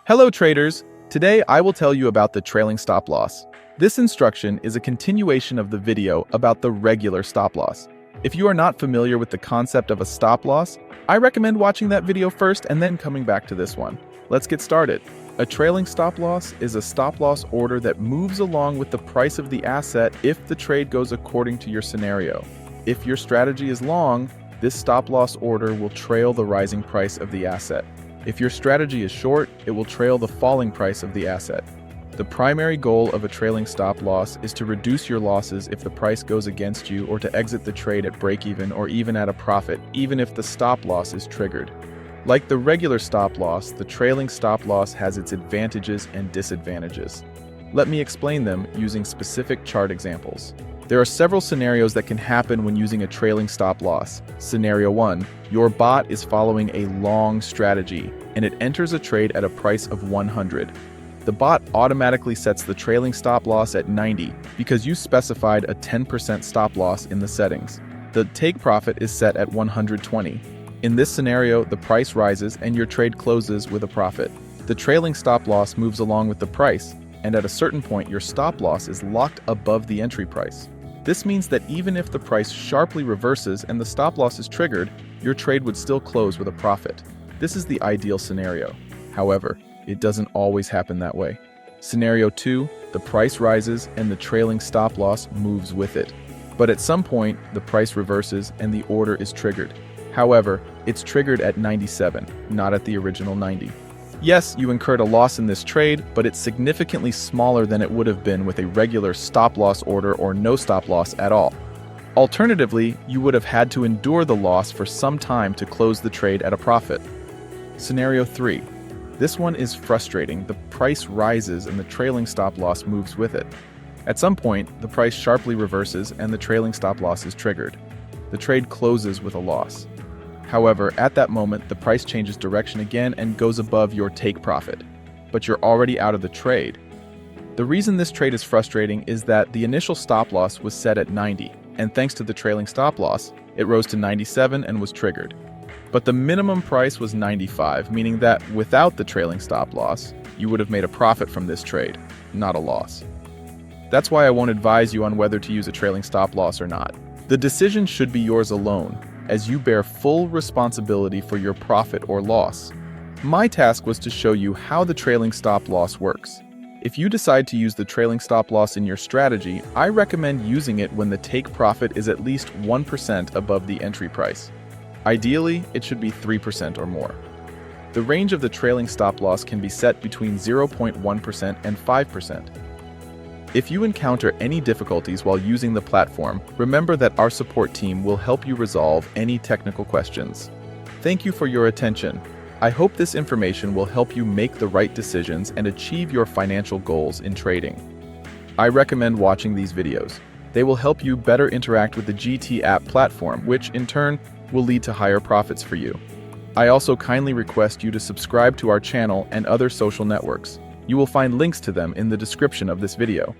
Hello traders! Today I will tell you about the trailing stop loss. This instruction is a continuation of the video about the regular stop loss. If you are not familiar with the concept of a stop loss, I recommend watching that video first and then coming back to this one. Let's get started. A trailing stop loss is a stop loss order that moves along with the price of the asset if the trade goes according to your scenario. If your strategy is long, this stop loss order will trail the rising price of the asset. If your strategy is short, it will trail the falling price of the asset. The primary goal of a trailing stop loss is to reduce your losses if the price goes against you or to exit the trade at break-even or even at a profit, even if the stop loss is triggered. Like the regular stop loss, the trailing stop loss has its advantages and disadvantages. Let me explain them using specific chart examples. There are several scenarios that can happen when using a trailing stop loss. Scenario 1. Your bot is following a long strategy, and it enters a trade at a price of 100. The bot automatically sets the trailing stop loss at 90 because you specified a 10% stop loss in the settings. The take profit is set at 120. In this scenario, the price rises and your trade closes with a profit. The trailing stop loss moves along with the price, and at a certain point your stop loss is locked above the entry price. This means that even if the price sharply reverses and the stop loss is triggered, your trade would still close with a profit. This is the ideal scenario. However, it doesn't always happen that way. Scenario 2, the price rises and the trailing stop loss moves with it. But at some point, the price reverses and the order is triggered. However, it's triggered at 97, not at the original 90. Yes, you incurred a loss in this trade, but it's significantly smaller than it would have been with a regular stop loss order or no stop loss at all. Alternatively, you would have had to endure the loss for some time to close the trade at a profit. Scenario 3. This one is frustrating. The price rises and the trailing stop loss moves with it. At some point, the price sharply reverses and the trailing stop loss is triggered. The trade closes with a loss. However, at that moment, the price changes direction again and goes above your take profit, but you're already out of the trade. The reason this trade is frustrating is that the initial stop loss was set at 90, and thanks to the trailing stop loss, it rose to 97 and was triggered. But the minimum price was 95, meaning that without the trailing stop loss, you would have made a profit from this trade, not a loss. That's why I won't advise you on whether to use a trailing stop loss or not. The decision should be yours alone, as you bear full responsibility for your profit or loss. My task was to show you how the trailing stop loss works. If you decide to use the trailing stop loss in your strategy, I recommend using it when the take profit is at least 1% above the entry price. Ideally, it should be 3% or more. The range of the trailing stop loss can be set between 0.1% and 5%. If you encounter any difficulties while using the platform, remember that our support team will help you resolve any technical questions. Thank you for your attention. I hope this information will help you make the right decisions and achieve your financial goals in trading. I recommend watching these videos. They will help you better interact with the GTAPP platform, which in turn will lead to higher profits for you. I also kindly request you to subscribe to our channel and other social networks. You will find links to them in the description of this video.